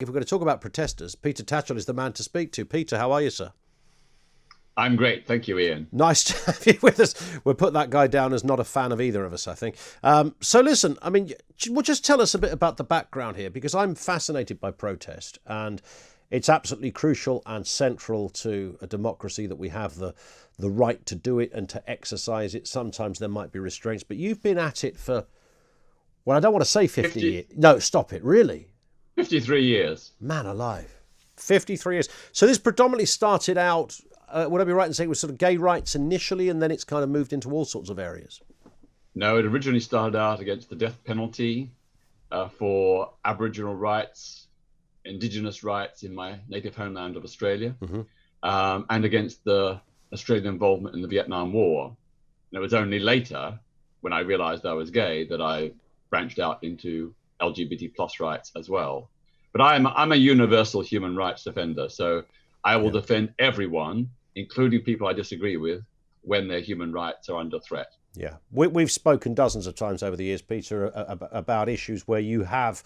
If we're going to talk about protesters, Peter Tachell is the man to speak to. Peter, how are you, sir? I'm great. Thank you, Ian. Nice to have you with us. We'll put that guy down as not a fan of either of us, I think. So listen, I mean, well, just tell us a bit about the background here, because I'm fascinated by protest, and it's absolutely crucial and central to a democracy that we have the right to do it and to exercise it. Sometimes there might be restraints, but you've been at it for, well, I don't want to say 50 years. No, stop it, really? 53 years. Man alive. 53 years. So this predominantly started out, would I be right in saying it was sort of gay rights initially, and then it's kind of moved into all sorts of areas? No, it originally started out against the death penalty, for Aboriginal rights, Indigenous rights in my native homeland of Australia, and against the Australian involvement in the Vietnam War. And it was only later, when I realized I was gay, that I branched out into LGBT plus rights as well. But I'm a universal human rights defender, so I will defend everyone, including people I disagree with, when their human rights are under threat. Yeah, we've spoken dozens of times over the years, Peter, about issues where you have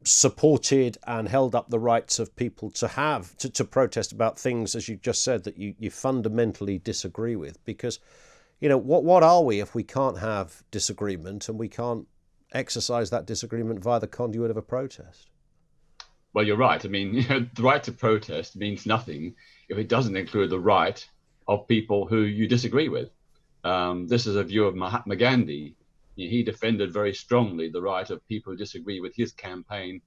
supported and held up the rights of people to protest about things, as you just said, that you fundamentally disagree with. Because, you know, what are we if we can't have disagreement and we can't exercise that disagreement via the conduit of a protest? Well, you're right. I mean, the right to protest means nothing if it doesn't include the right of people who you disagree with. This is a view of Mahatma Gandhi. He defended very strongly the right of people who disagree with his campaign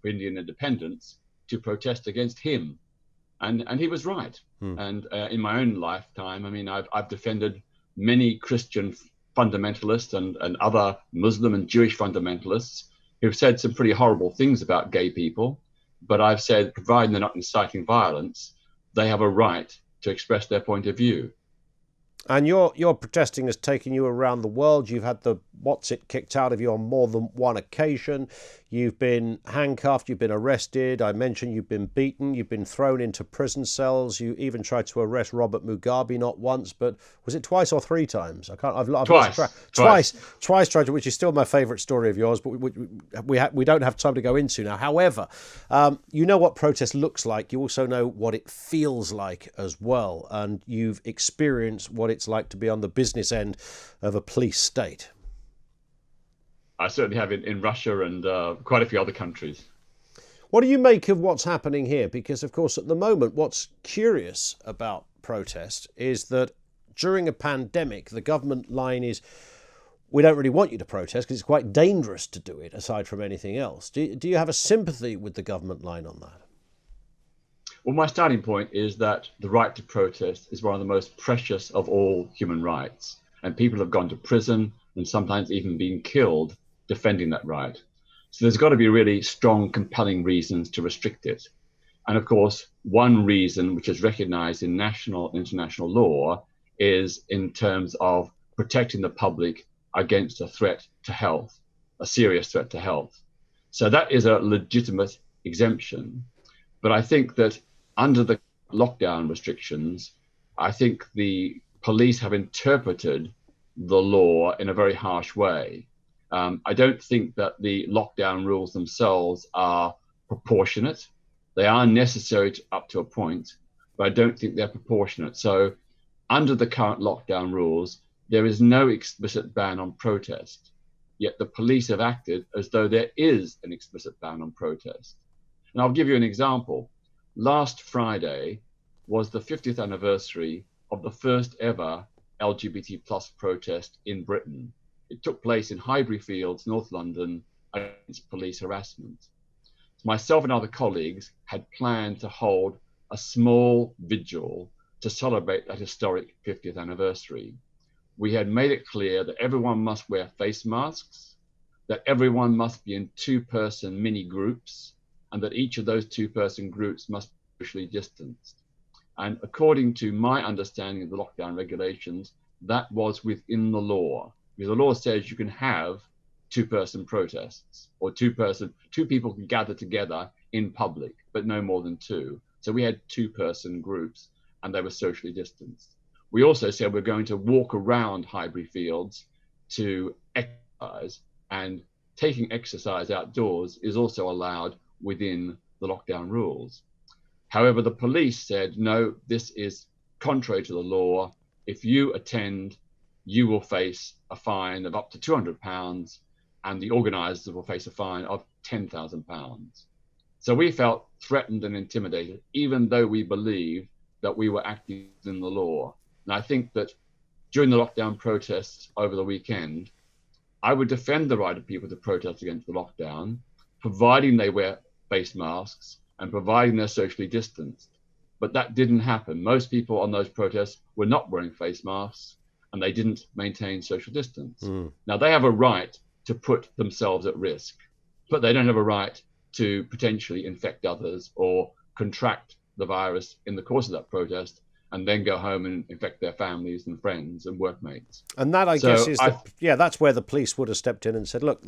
for Indian independence to protest against him. And he was right. And in my own lifetime, I mean, I've defended many Christian fundamentalists and other Muslim and Jewish fundamentalists who've said some pretty horrible things about gay people. But I've said, providing they're not inciting violence, they have a right to express their point of view. And your protesting has taken you around the world. You've had the what's it kicked out of you on more than one occasion. You've been handcuffed, you've been arrested. I mentioned you've been beaten, you've been thrown into prison cells. You even tried to arrest Robert Mugabe, not once, but was it twice or three times? I've lost track. Twice tried to, which is still my favourite story of yours, but we don't have time to go into now. However, you know what protest looks like. You also know what it feels like as well, and you've experienced what it's like to be on the business end of a police state. I certainly have in Russia and quite a few other countries. What do you make of what's happening here? Because, of course, at the moment, what's curious about protest is that during a pandemic, the government line is, we don't really want you to protest because it's quite dangerous to do it, aside from anything else. Do you have a sympathy with the government line on that? Well, my starting point is that the right to protest is one of the most precious of all human rights. And people have gone to prison and sometimes even been killed defending that right. So there's got to be really strong, compelling reasons to restrict it. And of course, one reason which is recognized in national and international law is in terms of protecting the public against a threat to health, a serious threat to health. So that is a legitimate exemption. But I think that under the lockdown restrictions, I think the police have interpreted the law in a very harsh way. I don't think that the lockdown rules themselves are proportionate. They are necessary up to a point, but I don't think they're proportionate. So under the current lockdown rules, there is no explicit ban on protest, yet the police have acted as though there is an explicit ban on protest. And I'll give you an example. Last Friday was the 50th anniversary of the first ever LGBT plus protest in Britain. It took place in Highbury Fields, North London, against police harassment. So myself and other colleagues had planned to hold a small vigil to celebrate that historic 50th anniversary. We had made it clear that everyone must wear face masks, that everyone must be in two-person mini groups, and that each of those two-person groups must be socially distanced. And according to my understanding of the lockdown regulations, that was within the law. Because the law says you can have two-person protests, or two people can gather together in public, but no more than two. So we had two-person groups, and they were socially distanced. We also said we're going to walk around Highbury Fields to exercise, and taking exercise outdoors is also allowed within the lockdown rules. However, the police said, no, this is contrary to the law. If you attend, you will face a fine of up to £200, and the organisers will face a fine of £10,000. So we felt threatened and intimidated, even though we believed that we were acting within the law. And I think that during the lockdown protests over the weekend, I would defend the right of people to protest against the lockdown, providing they wear face masks and providing they're socially distanced. But that didn't happen. Most people on those protests were not wearing face masks, and they didn't maintain social distance. Now, they have a right to put themselves at risk, but they don't have a right to potentially infect others or contract the virus in the course of that protest and then go home and infect their families and friends and workmates. And that, I guess, is that's where the police would have stepped in and said, look,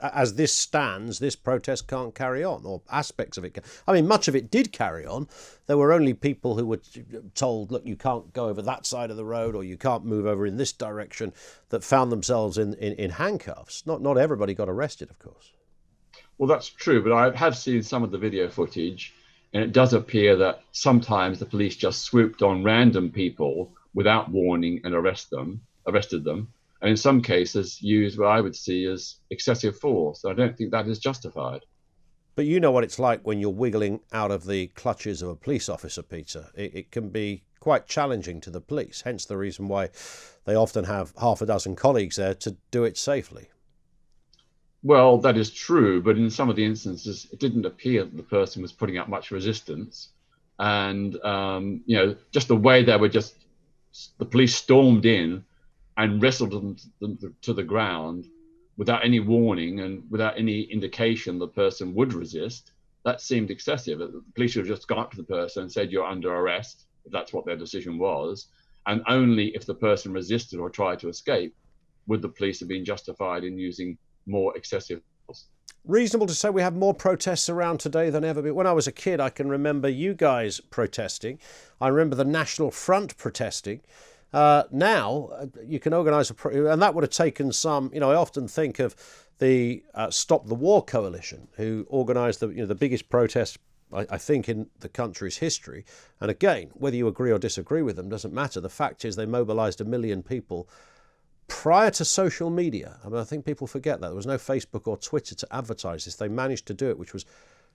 as this stands, this protest can't carry on, or aspects of it. I mean, much of it did carry on. There were only people who were told, look, you can't go over that side of the road, or you can't move over in this direction, that found themselves in handcuffs. Not everybody got arrested, of course. Well, that's true, but I have seen some of the video footage, and it does appear that sometimes the police just swooped on random people without warning and arrested them. And in some cases used what I would see as excessive force. I don't think that is justified. But you know what it's like when you're wiggling out of the clutches of a police officer, Peter. It can be quite challenging to the police, hence the reason why they often have half a dozen colleagues there to do it safely. Well, that is true, but in some of the instances, it didn't appear that the person was putting up much resistance. And, just the way the police stormed in and wrestled them to the ground without any warning and without any indication the person would resist, that seemed excessive. The police should have just gone up to the person and said, you're under arrest, if that's what their decision was. And only if the person resisted or tried to escape would the police have been justified in using more excessive force. Reasonable to say we have more protests around today than ever. When I was a kid, I can remember you guys protesting. I remember the National Front protesting. Now you can organise and that would have taken some. I often think of the Stop the War Coalition, who organised the biggest protest I think in the country's history. And again, whether you agree or disagree with them doesn't matter. The fact is they mobilised 1 million people prior to social media. I mean, I think people forget that there was no Facebook or Twitter to advertise this. They managed to do it, which was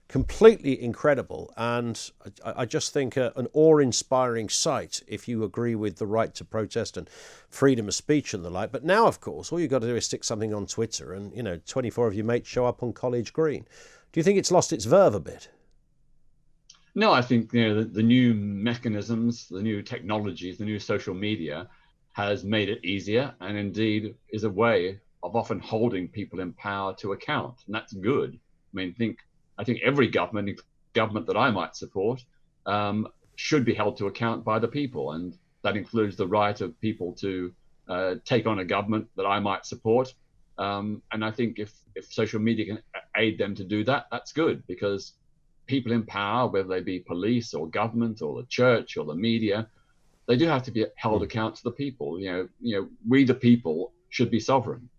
completely incredible, and I just think an awe-inspiring sight if you agree with the right to protest and freedom of speech and the like. But now, of course, all you've got to do is stick something on Twitter and 24 of your mates show up on College Green. Do you think it's lost its verve a bit? No, I think the new mechanisms, the new technologies, the new social media has made it easier, and indeed is a way of often holding people in power to account, and that's good. I think every government that I might support, should be held to account by the people, and that includes the right of people to take on a government that I might support. And I think if social media can aid them to do that, that's good, because people in power, whether they be police or government or the church or the media, they do have to be held account to the people. We the people should be sovereign.